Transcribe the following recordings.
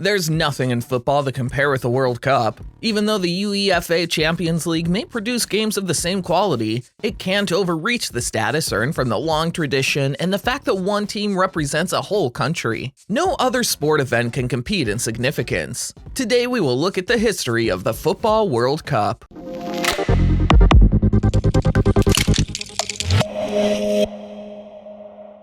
There's nothing in football to compare with the World Cup. Even though the UEFA Champions League may produce games of the same quality, it can't overreach the status earned from the long tradition and the fact that one team represents a whole country. No other sport event can compete in significance. Today we will look at the history of the Football World Cup.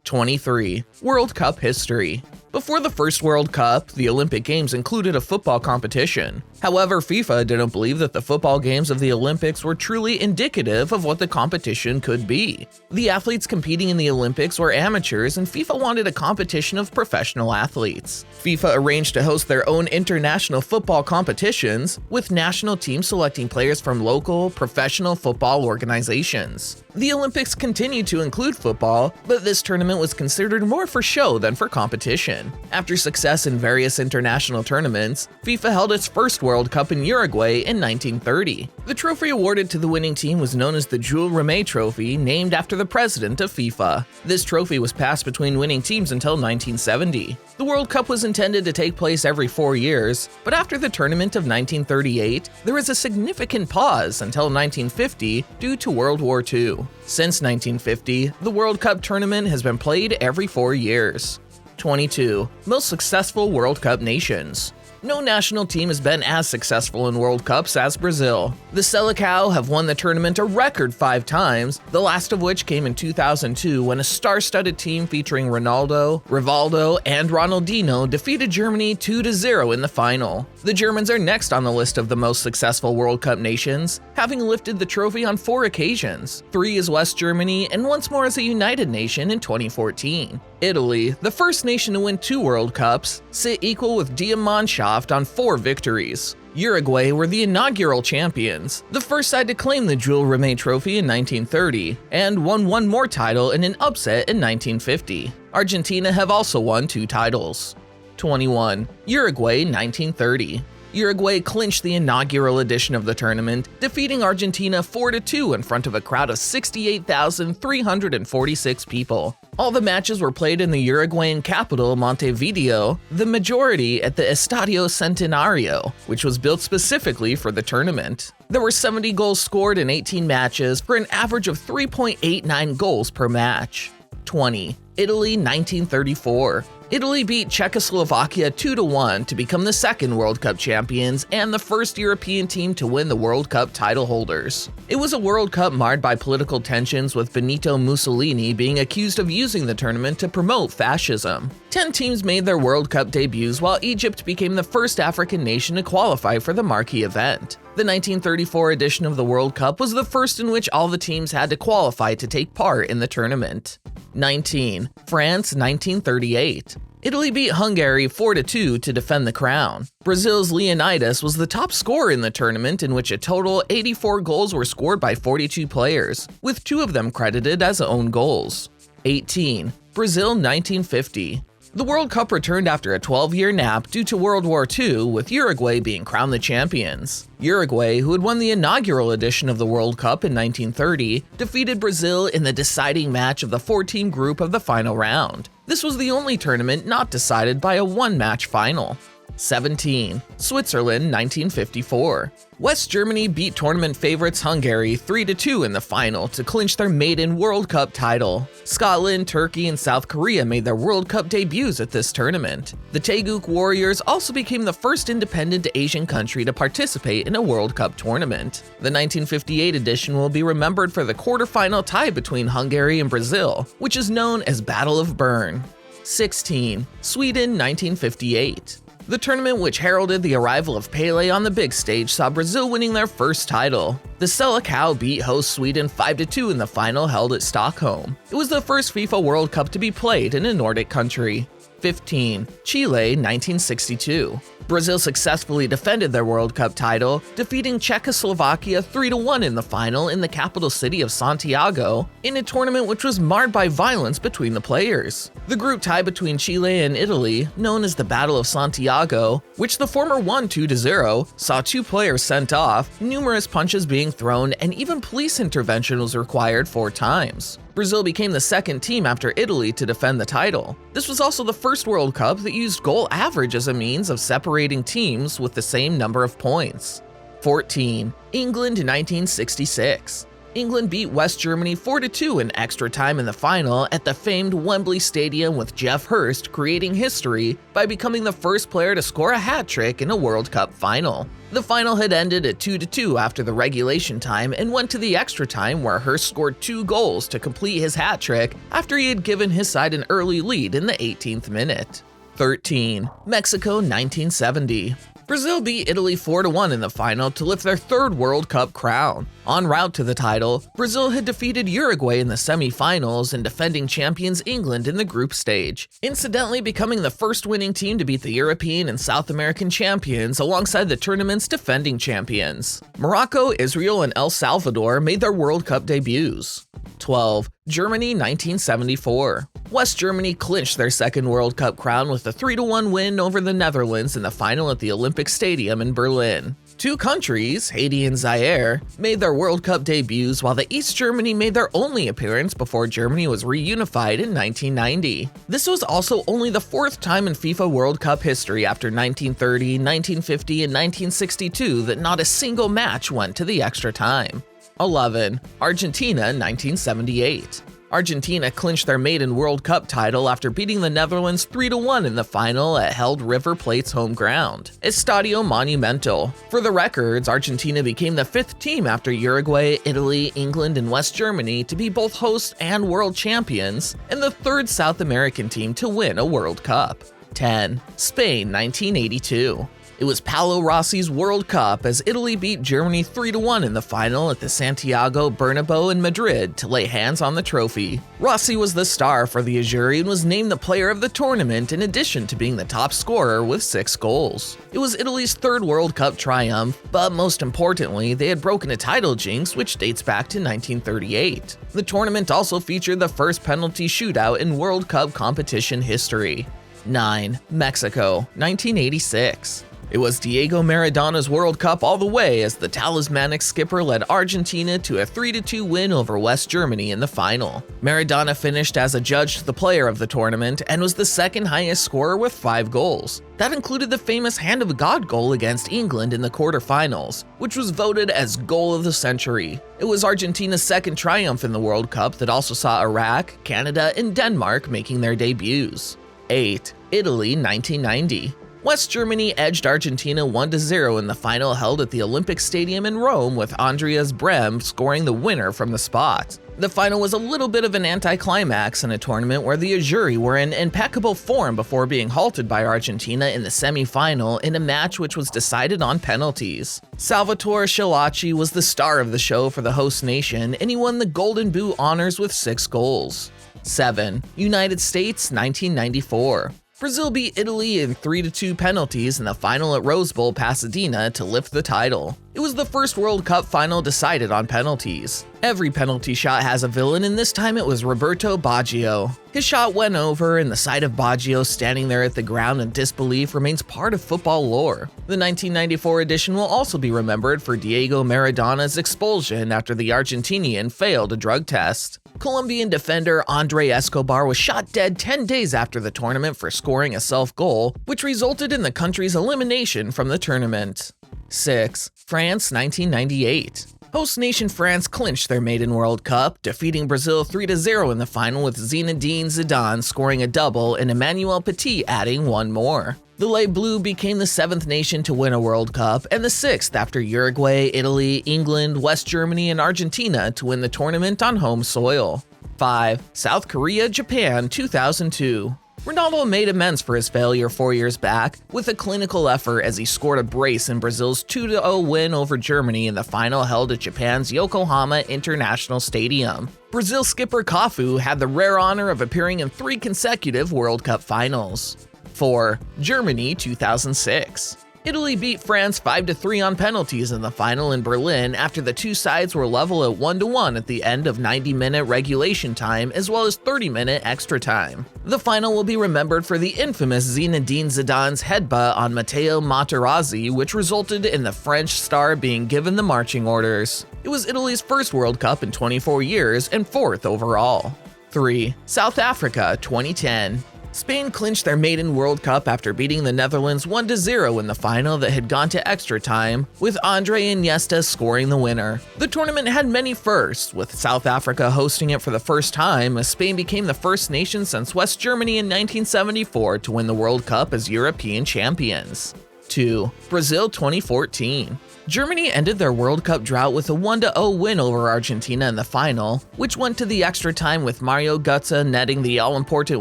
'23. World Cup history. Before the first World Cup, the Olympic Games included a football competition. However, FIFA didn't believe that the football games of the Olympics were truly indicative of what the competition could be. The athletes competing in the Olympics were amateurs, and FIFA wanted a competition of professional athletes. FIFA arranged to host their own international football competitions, with national teams selecting players from local, professional football organizations. The Olympics continued to include football, but this tournament was considered more for show than for competition. After success in various international tournaments, FIFA held its first World Cup in Uruguay in 1930. The trophy awarded to the winning team was known as the Jules Rimet Trophy, named after the president of FIFA. This trophy was passed between winning teams until 1970. The World Cup was intended to take place every 4 years, but after the tournament of 1938, there was a significant pause until 1950 due to World War II. Since 1950, the World Cup tournament has been played every 4 years. 22. Most successful World Cup nations. No national team has been as successful in World Cups as Brazil. The Selecao have won the tournament a record 5 times, the last of which came in 2002 when a star-studded team featuring Ronaldo, Rivaldo, and Ronaldinho defeated Germany 2-0 in the final. The Germans are next on the list of the most successful World Cup nations, having lifted the trophy on 4 occasions, 3 as West Germany and once more as a united nation in 2014. Italy, the first nation to win 2 World Cups, sit equal with Diamannschaft on 4 victories. Uruguay were the inaugural champions, the first side to claim the Jules Rimet Trophy in 1930, and won one more title in an upset in 1950. Argentina have also won 2 titles. 21. Uruguay 1930. Uruguay clinched the inaugural edition of the tournament, defeating Argentina 4-2 in front of a crowd of 68,346 people. All the matches were played in the Uruguayan capital, Montevideo, the majority at the Estadio Centenario, which was built specifically for the tournament. There were 70 goals scored in 18 matches for an average of 3.89 goals per match. 20. Italy 1934. Italy beat Czechoslovakia 2-1 to become the second World Cup champions and the first European team to win the World Cup title holders. It was a World Cup marred by political tensions, with Benito Mussolini being accused of using the tournament to promote fascism. 10 teams made their World Cup debuts, while Egypt became the first African nation to qualify for the marquee event. The 1934 edition of the World Cup was the first in which all the teams had to qualify to take part in the tournament. 19. France 1938. Italy beat Hungary 4-2 to defend the crown. Brazil's Leonidas was the top scorer in the tournament, in which a total 84 goals were scored by 42 players, with 2 of them credited as own goals. 18. Brazil 1950. The World Cup returned after a 12-year nap due to World War II, with Uruguay being crowned the champions. Uruguay, who had won the inaugural edition of the World Cup in 1930, defeated Brazil in the deciding match of the 4-team group of the final round. This was the only tournament not decided by a 1-match final. 17. Switzerland 1954. West Germany beat tournament favorites Hungary 3-2 in the final to clinch their maiden World Cup title. Scotland, Turkey, and South Korea made their World Cup debuts at this tournament. The Taeguk Warriors also became the first independent Asian country to participate in a World Cup tournament. The 1958 edition will be remembered for the quarterfinal tie between Hungary and Brazil, which is known as Battle of Bern. 16. Sweden 1958. The tournament, which heralded the arrival of Pelé on the big stage, saw Brazil winning their first title. The Selecao beat host Sweden 5-2 in the final held at Stockholm. It was the first FIFA World Cup to be played in a Nordic country. 15. Chile 1962. Brazil successfully defended their World Cup title, defeating Czechoslovakia 3-1 in the final in the capital city of Santiago, in a tournament which was marred by violence between the players. The group tie between Chile and Italy, known as the Battle of Santiago, which the former won 2-0, saw 2 players sent off, numerous punches being thrown, and even police intervention was required 4 times. Brazil became the second team after Italy to defend the title. This was also the first World Cup that used goal average as a means of separating teams with the same number of points. 14. England 1966. England beat West Germany 4-2 in extra time in the final at the famed Wembley Stadium, with Geoff Hurst creating history by becoming the first player to score a hat-trick in a World Cup final. The final had ended at 2-2 after the regulation time and went to the extra time, where Hurst scored 2 goals to complete his hat-trick after he had given his side an early lead in the 18th minute. 13. Mexico 1970. Brazil beat Italy 4-1 in the final to lift their 3rd World Cup crown. En route to the title, Brazil had defeated Uruguay in the semi-finals and defending champions England in the group stage, incidentally becoming the first winning team to beat the European and South American champions alongside the tournament's defending champions. Morocco, Israel, and El Salvador made their World Cup debuts. 12. Germany 1974. West Germany clinched their 2nd World Cup crown with a 3-1 win over the Netherlands in the final at the Olympic Stadium in Berlin. 2 countries, Haiti and Zaire, made their World Cup debuts, while the East Germany made their only appearance before Germany was reunified in 1990. This was also only the 4th time in FIFA World Cup history after 1930, 1950, and 1962 that not a single match went to the extra time. 11. Argentina 1978. Argentina clinched their maiden World Cup title after beating the Netherlands 3-1 in the final at held River Plate's home ground, Estadio Monumental. For the records, Argentina became the 5th team after Uruguay, Italy, England, and West Germany to be both hosts and world champions, and the 3rd South American team to win a World Cup. 10. Spain 1982. It was Paolo Rossi's World Cup as Italy beat Germany 3-1 in the final at the Santiago Bernabeu in Madrid to lay hands on the trophy. Rossi was the star for the Azzurri and was named the player of the tournament, in addition to being the top scorer with 6 goals. It was Italy's 3rd World Cup triumph, but most importantly, they had broken a title jinx which dates back to 1938. The tournament also featured the first penalty shootout in World Cup competition history. 9. Mexico 1986. It was Diego Maradona's World Cup all the way as the talismanic skipper led Argentina to a 3-2 win over West Germany in the final. Maradona finished as adjudged the player of the tournament and was the 2nd highest scorer with 5 goals. That included the famous Hand of God goal against England in the quarterfinals, which was voted as Goal of the Century. It was Argentina's 2nd triumph in the World Cup that also saw Iraq, Canada, and Denmark making their debuts. 8. Italy 1990. West Germany edged Argentina 1-0 in the final held at the Olympic Stadium in Rome, with Andreas Brehme scoring the winner from the spot. The final was a little bit of an anticlimax in a tournament where the Azzurri were in impeccable form before being halted by Argentina in the semi-final in a match which was decided on penalties. Salvatore Schillaci was the star of the show for the host nation, and he won the Golden Boot honors with 6 goals. 7. United States 1994. Brazil beat Italy in 3-2 penalties in the final at Rose Bowl, Pasadena to lift the title. It was the first World Cup final decided on penalties. Every penalty shot has a villain, and this time it was Roberto Baggio. His shot went over, and the sight of Baggio standing there at the ground in disbelief remains part of football lore. The 1994 edition will also be remembered for Diego Maradona's expulsion after the Argentinian failed a drug test. Colombian defender Andre Escobar was shot dead 10 days after the tournament for scoring a self-goal, which resulted in the country's elimination from the tournament. 6. France 1998. Host nation France clinched their maiden World Cup, defeating Brazil 3-0 in the final, with Zinedine Zidane scoring a double and Emmanuel Petit adding 1 more. The Les Bleus became the 7th nation to win a World Cup and the 6th after Uruguay, Italy, England, West Germany, and Argentina to win the tournament on home soil. 5. South Korea, Japan 2002. Ronaldo made amends for his failure 4 years back with a clinical effort as he scored a brace in Brazil's 2-0 win over Germany in the final held at Japan's Yokohama International Stadium. Brazil skipper Cafu had the rare honor of appearing in 3 consecutive World Cup finals. 4. Germany 2006. Italy beat France 5-3 on penalties in the final in Berlin after the two sides were level at 1-1 at the end of 90-minute regulation time as well as 30-minute extra time. The final will be remembered for the infamous Zinedine Zidane's headbutt on Matteo Materazzi, which resulted in the French star being given the marching orders. It was Italy's first World Cup in 24 years and fourth overall. 3. South Africa 2010. Spain clinched their maiden World Cup after beating the Netherlands 1-0 in the final that had gone to extra time, with Andre Iniesta scoring the winner. The tournament had many firsts, with South Africa hosting it for the first time, as Spain became the first nation since West Germany in 1974 to win the World Cup as European champions. 2. Brazil 2014. Germany ended their World Cup drought with a 1-0 win over Argentina in the final, which went to the extra time with Mario Götze netting the all-important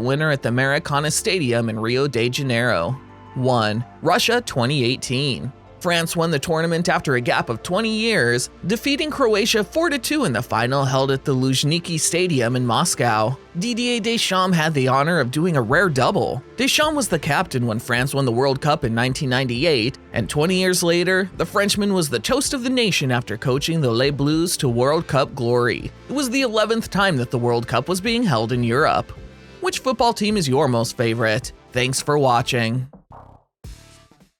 winner at the Maracana Stadium in Rio de Janeiro. 1. Russia 2018. France won the tournament after a gap of 20 years, defeating Croatia 4-2 in the final held at the Luzhniki Stadium in Moscow. Didier Deschamps had the honor of doing a rare double. Deschamps was the captain when France won the World Cup in 1998, and 20 years later, the Frenchman was the toast of the nation after coaching the Les Bleus to World Cup glory. It was the 11th time that the World Cup was being held in Europe. Which football team is your most favorite? Thanks for watching.